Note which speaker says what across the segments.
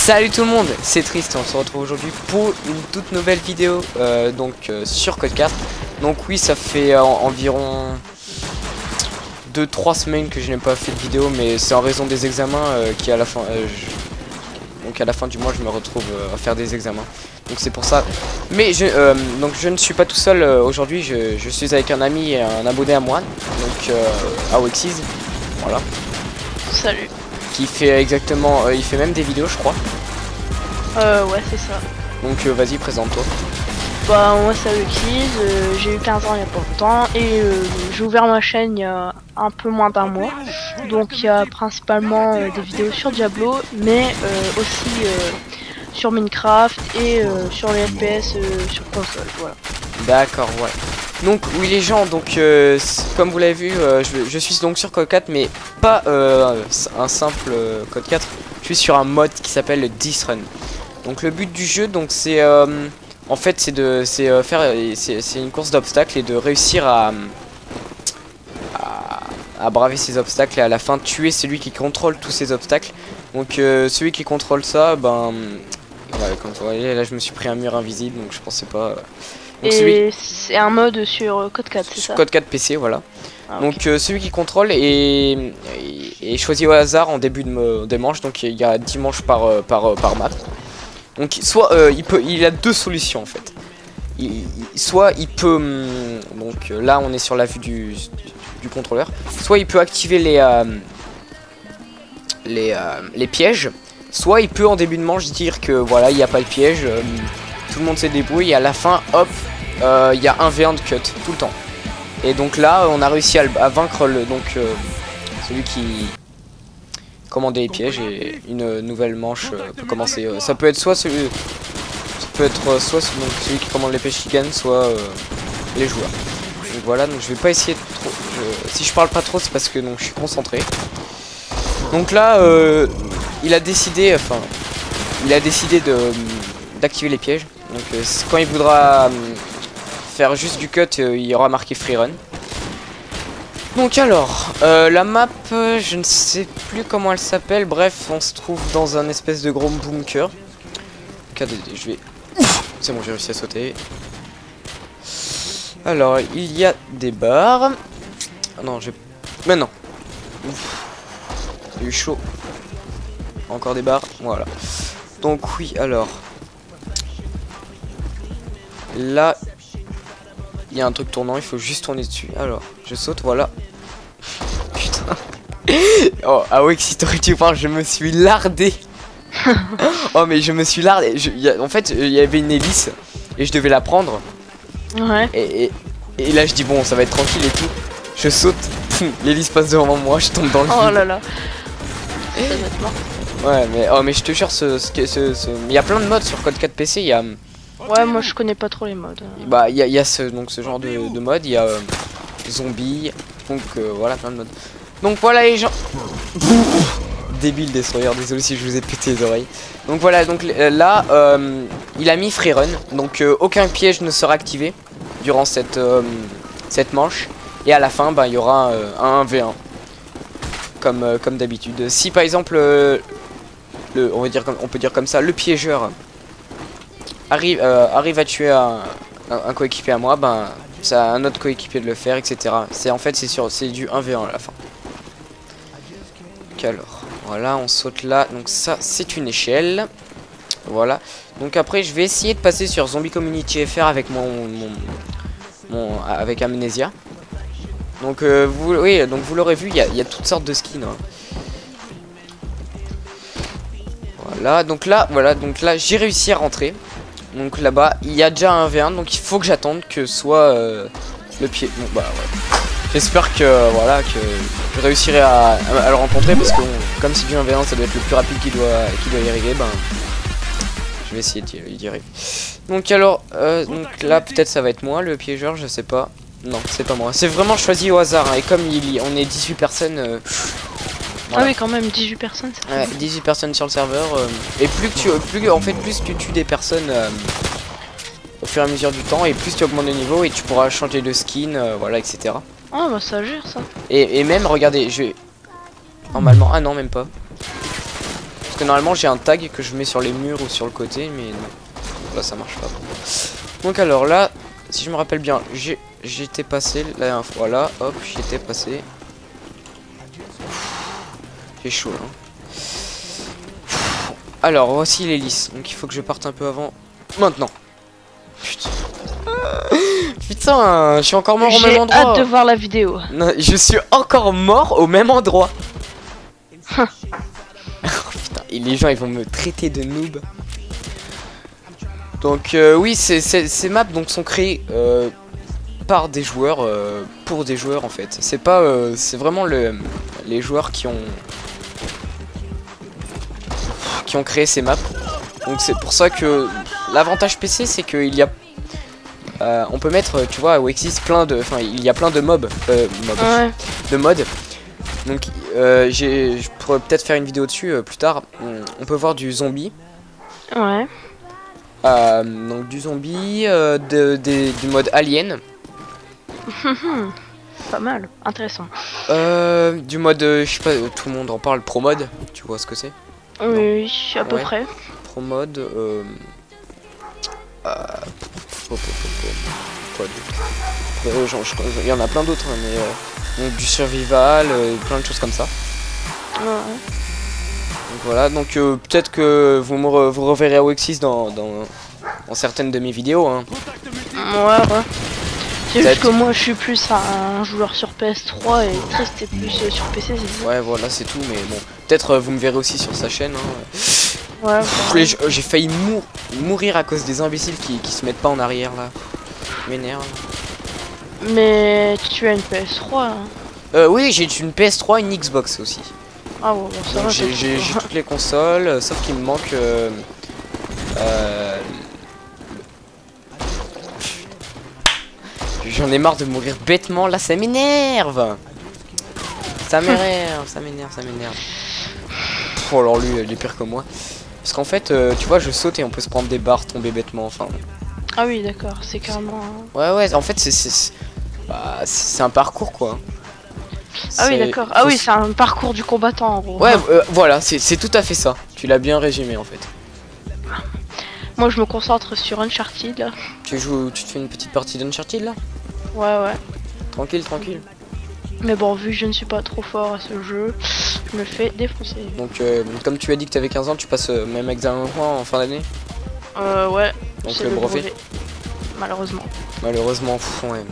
Speaker 1: Salut tout le monde, c'est Trist, on se retrouve aujourd'hui pour une toute nouvelle vidéo sur Code 4. Donc oui, ça fait environ 2-3 semaines que je n'ai pas fait de vidéo, mais c'est en raison des examens qui à la fin donc à la fin du mois je me retrouve à faire des examens. Donc c'est pour ça. Mais je ne suis pas tout seul aujourd'hui, je suis avec un ami et un abonné à moi, donc Awexis, voilà.
Speaker 2: Salut.
Speaker 1: Qui fait exactement, il fait même des vidéos je crois.
Speaker 2: Ouais c'est ça.
Speaker 1: Donc vas-y, présente-toi.
Speaker 2: Bah moi c'est Awexis, j'ai eu 15 ans il y a pas longtemps et j'ai ouvert ma chaîne il y a un peu moins d'un mois. Donc il y a principalement des vidéos sur Diablo, mais aussi sur Minecraft et sur les FPS sur console, voilà. D'accord,
Speaker 1: ouais. Donc oui les gens, donc comme vous l'avez vu, je suis donc sur Code 4, mais pas un simple Code 4. Je suis sur un mode qui s'appelle le Dice Run. Donc le but du jeu, donc c'est en fait c'est une course d'obstacles et de réussir à braver ces obstacles et à la fin tuer celui qui contrôle tous ces obstacles. Donc celui qui contrôle ça, ben ouais, comme vous voyez là je me suis pris un mur invisible, donc je pensais pas. Donc
Speaker 2: et c'est un mode sur Code 4, c'est ça?
Speaker 1: Code 4 PC, voilà.
Speaker 2: Ah,
Speaker 1: donc
Speaker 2: okay.
Speaker 1: Celui qui contrôle est choisi au hasard en début des manches, donc il y a 10 manches par map. Donc soit il a deux solutions en fait. Soit il peut donc là on est sur la vue du contrôleur. Soit il peut activer les pièges. Soit il peut en début de manche dire que voilà il n'y a pas de piège, tout le monde se débrouille et à la fin hop il y a un V1 de cut tout le temps. Et donc là on a réussi à vaincre celui qui commandait les pièges et une nouvelle manche peut commencer. Ça peut être soit celui qui commande les pièges qui gagne, soit les joueurs. Donc voilà, donc je vais pas essayer de trop. Si je parle pas trop c'est parce que donc je suis concentré. Donc là il a décidé d'activer les pièges. Donc quand il voudra faire juste du cut, il y aura marqué free run. Donc alors, la map, je ne sais plus comment elle s'appelle. Bref, on se trouve dans un espèce de gros bunker. Je vais... C'est bon, j'ai réussi à sauter. Alors, il y a des barres. Ah non, j'ai... Maintenant. J'ai eu chaud. Encore des barres, voilà. Donc oui, alors. Là, il y a un truc tournant, il faut juste tourner dessus. Alors, je saute, voilà. Putain. Oh, ah ouais, si t'aurais dû voir, je me suis lardé. Oh, mais je me suis lardé. En fait, il y avait une hélice et je devais la prendre.
Speaker 2: Ouais.
Speaker 1: Et là, je dis, bon, ça va être tranquille et tout. Je saute, l'hélice passe devant moi, je tombe dans le vide.
Speaker 2: Oh là là. Ça va être mort.
Speaker 1: Ouais, mais je te jure, il y a plein de modes sur Code 4 PC. Il y a.
Speaker 2: Ouais, moi je connais pas trop les modes.
Speaker 1: Bah, il y a ce genre de mode. Il y a zombies. Donc voilà, plein de modes. Donc voilà les gens. Débile Destroyer, désolé si je vous ai pété les oreilles. Donc voilà, donc là il a mis free run. Donc aucun piège ne sera activé durant cette manche. Et à la fin, bah, il y aura un 1v1. Comme d'habitude. Si par exemple on peut dire comme ça, le piégeur arrive à tuer un coéquipier à moi, ben c'est à un autre coéquipier de le faire, etc. C'est en fait c'est du 1v1 à la fin. Donc alors, voilà, on saute là. Donc ça c'est une échelle. Voilà. Donc après je vais essayer de passer sur Zombie Community FR avec avec Amnesia. Donc vous l'aurez vu, il y a toutes sortes de skins. Hein. Voilà, donc là j'ai réussi à rentrer. Donc là-bas, il y a déjà un V1, donc il faut que j'attende que soit le pied. Bon bah ouais. J'espère que voilà que je réussirai à le rencontrer parce que comme c'est du 1v1, ça doit être le plus rapide qui doit y arriver. Ben je vais essayer d'y arriver. Donc alors, donc là peut-être ça va être moi le piégeur, je sais pas. Non, c'est pas moi. C'est vraiment choisi au hasard. Hein. Et comme on est 18 personnes.
Speaker 2: Voilà. Ah oui, quand même 18 personnes. Ça
Speaker 1: ouais, 18 personnes sur le serveur. Et plus tu tues des personnes au fur et à mesure du temps, et plus tu augmentes de niveau et tu pourras changer de skin, voilà, etc.
Speaker 2: Ah bah ça gère ça.
Speaker 1: Et même, regardez, je vais normalement. Ah non, même pas. que normalement j'ai un tag que je mets sur les murs ou sur le côté, mais non. Là ça marche pas. Donc alors là, si je me rappelle bien, j'étais passé la dernière fois là, hop, j'étais passé. J'ai chaud là. Alors voici l'hélice, donc il faut que je parte un peu avant. Maintenant. Putain. Putain, je suis encore mort au même endroit.
Speaker 2: J'ai hâte de voir la vidéo.
Speaker 1: Non, je suis encore mort au même endroit. Oh, putain, et les gens ils vont me traiter de noob. Donc oui, ces maps donc sont créées par des joueurs, pour des joueurs en fait. C'est pas, c'est vraiment les joueurs qui ont créé ces maps. Donc c'est pour ça que l'avantage PC c'est qu'il y a on peut mettre, tu vois, où existe plein de, enfin il y a plein de mobs,
Speaker 2: Ouais.
Speaker 1: de modes. Donc je pourrais peut-être faire une vidéo dessus plus tard. On peut voir du zombie.
Speaker 2: Ouais.
Speaker 1: Donc du zombie, du mode alien.
Speaker 2: Pas mal, intéressant.
Speaker 1: Du mode, je sais pas, tout le monde en parle, pro mode, tu vois ce que c'est?
Speaker 2: Oui, à peu
Speaker 1: Ouais.
Speaker 2: près.
Speaker 1: Pro mode, quoi d'autre? Il y en a plein d'autres, hein, mais donc du survival, plein de choses comme ça.
Speaker 2: Ouais.
Speaker 1: Donc voilà, donc peut-être que vous reverrez Awexis dans certaines de mes vidéos. Hein.
Speaker 2: Ouais. C'est
Speaker 1: Ça
Speaker 2: juste que moi je suis plus un joueur sur PS3 et Trist est plus sur PC.
Speaker 1: Ouais, voilà, c'est tout, mais bon, peut-être vous me verrez aussi sur sa chaîne. Hein.
Speaker 2: Ouais.
Speaker 1: J'ai failli mourir à cause des imbéciles qui se mettent pas en arrière là. M'énerve.
Speaker 2: Mais tu as une PS3. Hein.
Speaker 1: Oui, j'ai une PS3 et une Xbox aussi.
Speaker 2: Ah bon, ça va.
Speaker 1: J'ai toutes les consoles, sauf qu'il me manque j'en ai marre de mourir bêtement, là ça m'énerve. Ça m'énerve. Oh alors lui, il est pire que moi. Parce qu'en fait, tu vois, je saute et on peut se prendre des barres, tomber bêtement, enfin.
Speaker 2: Ah oui, d'accord, c'est carrément.
Speaker 1: Ouais, en fait, c'est un parcours quoi.
Speaker 2: Ah oui, d'accord. Ah oui, c'est un parcours du combattant en gros.
Speaker 1: Ouais, voilà, c'est tout à fait ça. Tu l'as bien résumé en fait.
Speaker 2: Moi, je me concentre sur Uncharted là.
Speaker 1: Tu te fais une petite partie d'Uncharted là?
Speaker 2: Ouais.
Speaker 1: Tranquille.
Speaker 2: Mais bon, vu que je ne suis pas trop fort à ce jeu, je me fais défoncer.
Speaker 1: Donc, comme tu as dit que tu avais 15 ans, tu passes même examen en fin d'année?
Speaker 2: Ouais.
Speaker 1: Donc
Speaker 2: c'est
Speaker 1: le brevet.
Speaker 2: Malheureusement.
Speaker 1: Malheureusement, ouais.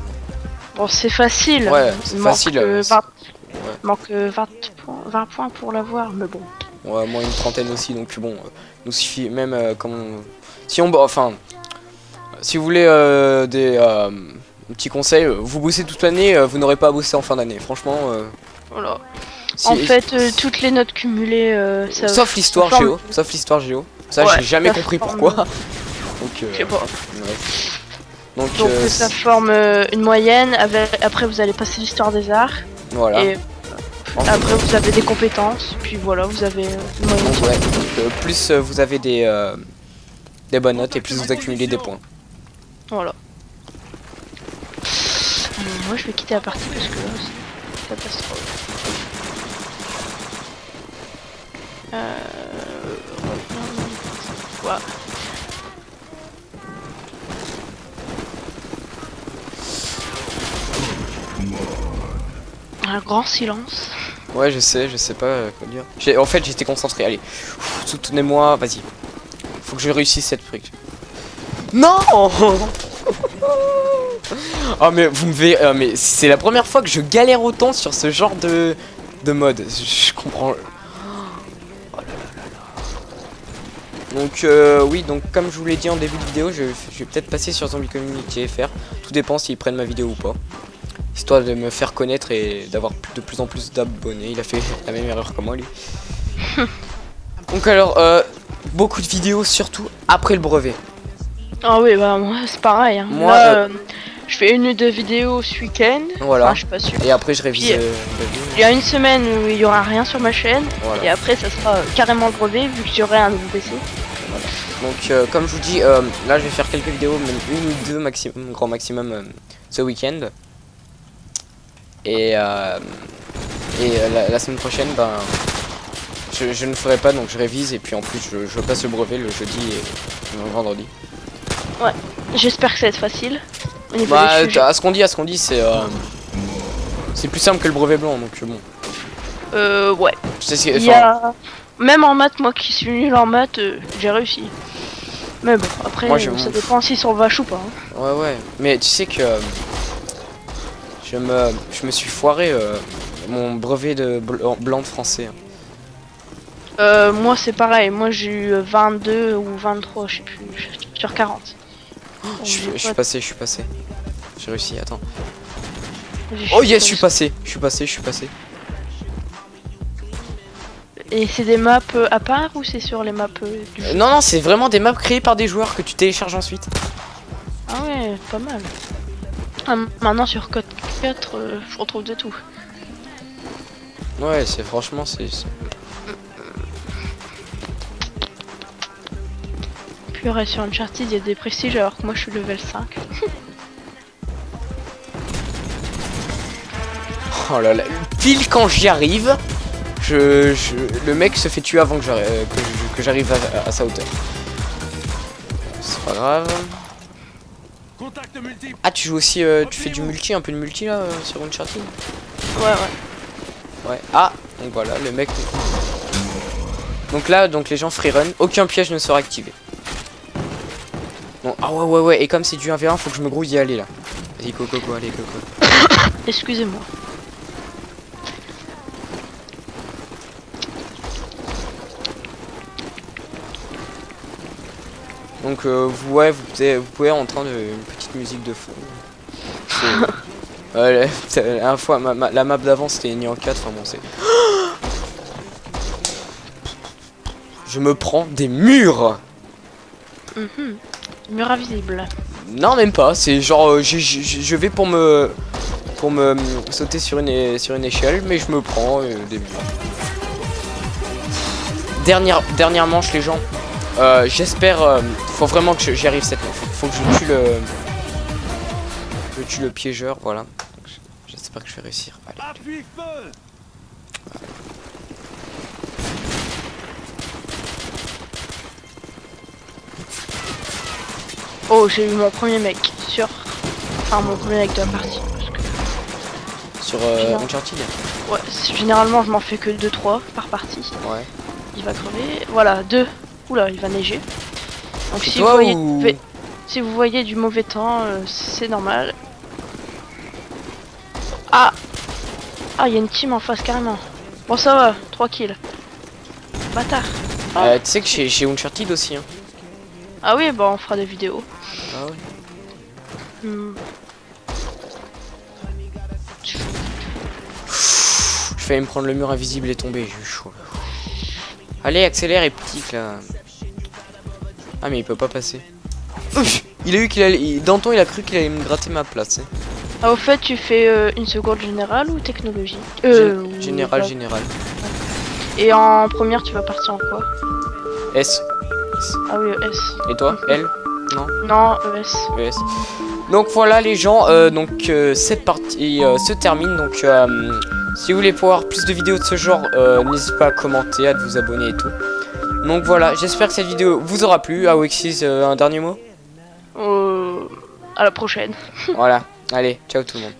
Speaker 2: Bon, c'est facile.
Speaker 1: Ouais, c'est facile.
Speaker 2: Il manque 20 points pour l'avoir, mais bon.
Speaker 1: Ouais, moi une trentaine aussi, donc bon, nous suffit même si vous voulez des petits conseils, vous bossez toute l'année, vous n'aurez pas à bosser en fin d'année, franchement.
Speaker 2: Voilà. En fait, toutes les notes cumulées, ça
Speaker 1: sauf l'histoire géo, ça
Speaker 2: ouais,
Speaker 1: j'ai jamais compris pourquoi. Donc,
Speaker 2: je sais pas.
Speaker 1: Ouais. Donc
Speaker 2: ça forme une moyenne. Après, vous allez passer l'histoire des arts.
Speaker 1: Voilà.
Speaker 2: Et après, vous avez des compétences. Puis voilà, vous avez une moyenne.
Speaker 1: Donc, ouais. Donc, plus vous avez des bonnes notes et plus vous accumulez des points.
Speaker 2: Voilà. Moi, je vais quitter la partie parce que là, c'est catastrophe. Voilà. Un grand silence.
Speaker 1: Ouais, je sais pas quoi dire. En fait, j'étais concentré. Allez, soutenez-moi, vas-y. Faut que je réussisse cette fric. Non. Oh mais vous me verrez, mais c'est la première fois que je galère autant sur ce genre de mode. Je comprends. Oh là là. Donc oui, donc comme je vous l'ai dit en début de vidéo, je vais peut-être passer sur Zombie Community FR. Tout dépend s'ils prennent ma vidéo ou pas. Histoire de me faire connaître et d'avoir de plus en plus d'abonnés. Il a fait la même erreur que moi lui. Donc alors, beaucoup de vidéos surtout après le brevet.
Speaker 2: Ah oui, bah moi c'est pareil. Hein.
Speaker 1: Moi,
Speaker 2: là, je fais 1 ou 2 vidéos ce week-end.
Speaker 1: Voilà.
Speaker 2: Enfin, je suis pas sûr.
Speaker 1: Et après je révise.
Speaker 2: Il y a une semaine où il y aura rien sur ma chaîne.
Speaker 1: Voilà.
Speaker 2: Et après ça sera carrément le brevet vu que j'aurai un nouveau PC.
Speaker 1: Voilà. Donc comme je vous dis, là je vais faire quelques vidéos, même 1 ou 2 maximum, grand maximum ce week-end. Et la semaine prochaine, ben, je ne ferai pas, donc je révise et puis en plus je passe le brevet le jeudi et le vendredi.
Speaker 2: Ouais, j'espère que ça va être facile. Au niveau
Speaker 1: Bah,
Speaker 2: des sujets.
Speaker 1: à ce qu'on dit, c'est plus simple que le brevet blanc, donc bon.
Speaker 2: Ouais. Il y a... Même en maths, moi qui suis nul en maths, j'ai réussi. Mais bon, après,
Speaker 1: moi,
Speaker 2: ça dépend si on vache ou pas. Hein.
Speaker 1: Ouais, mais tu sais que je me suis foiré mon brevet de blanc de français.
Speaker 2: Moi c'est pareil, moi j'ai eu 22 ou 23, je sais plus, sur 40.
Speaker 1: Je suis passé. J'ai réussi, attends. Oh yes, je suis passé.
Speaker 2: Et c'est des maps à part ou c'est sur les maps du jeu?
Speaker 1: Non, c'est vraiment des maps créées par des joueurs que tu télécharges ensuite.
Speaker 2: Ah ouais, pas mal. Ah, maintenant sur Code 4, je retrouve de tout.
Speaker 1: Ouais, franchement, c'est...
Speaker 2: Purée, sur Uncharted, il y a des prestiges alors que moi je suis level 5.
Speaker 1: Oh là là, pile quand j'y arrive, le mec se fait tuer avant que j'arrive à sa hauteur. C'est pas grave. Ah, tu joues aussi, tu fais du multi, un peu de multi là sur Uncharted?
Speaker 2: Ouais.
Speaker 1: Ouais. Ah, donc voilà, le mec. Donc là, les gens freerun, aucun piège ne sera activé. Bon, ah ouais, et comme c'est du 1v1, faut que je me grouille y aller là. Vas-y, coco, allez, coco.
Speaker 2: Excusez-moi.
Speaker 1: Donc vous pouvez entendre une petite musique de fond. La dernière fois, la map d'avant c'était Nyan 4, enfin bon c'est... Je me prends des murs.
Speaker 2: Mur invisible.
Speaker 1: Non, même pas, c'est genre je vais pour me sauter sur une échelle, mais je me prends des murs. Dernière manche les gens. J'espère, faut vraiment que j'y arrive cette fois. Faut que je tue le piégeur, voilà. J'espère que je vais réussir. Allez.
Speaker 2: Oh, j'ai eu mon premier mec enfin mon premier mec de la partie.
Speaker 1: Sur Uncharted.
Speaker 2: Ouais, généralement je m'en fais que 2-3 par partie.
Speaker 1: Ouais.
Speaker 2: Il va crever. Voilà, 2. Oula, il va neiger. Donc si vous voyez du mauvais temps, c'est normal. Ah, il y a une team en face carrément. Bon ça va, 3 kills. Bâtard.
Speaker 1: Tu sais que chez Uncharted aussi. Hein.
Speaker 2: Ah oui, bah on fera des vidéos.
Speaker 1: Ah ouais. Je failli me prendre le mur invisible et tomber, j'ai eu chaud. Allez, accélère et petit là. Ah mais il peut pas passer. Il a eu qu'il allait... Danton il a cru qu'il allait me gratter ma place. Hein.
Speaker 2: Ah au fait tu fais une seconde générale ou technologie?
Speaker 1: Général.
Speaker 2: Et en première tu vas partir en quoi?
Speaker 1: S.
Speaker 2: Ah oui, S.
Speaker 1: Et toi? L? Non?
Speaker 2: Non, ES.
Speaker 1: ES. Donc voilà les gens, cette partie se termine. Donc si vous voulez voir plus de vidéos de ce genre, n'hésitez pas à commenter, à vous abonner et tout. Donc voilà, j'espère que cette vidéo vous aura plu. Awexis, un dernier mot?
Speaker 2: À la prochaine.
Speaker 1: Voilà, allez, ciao tout le monde.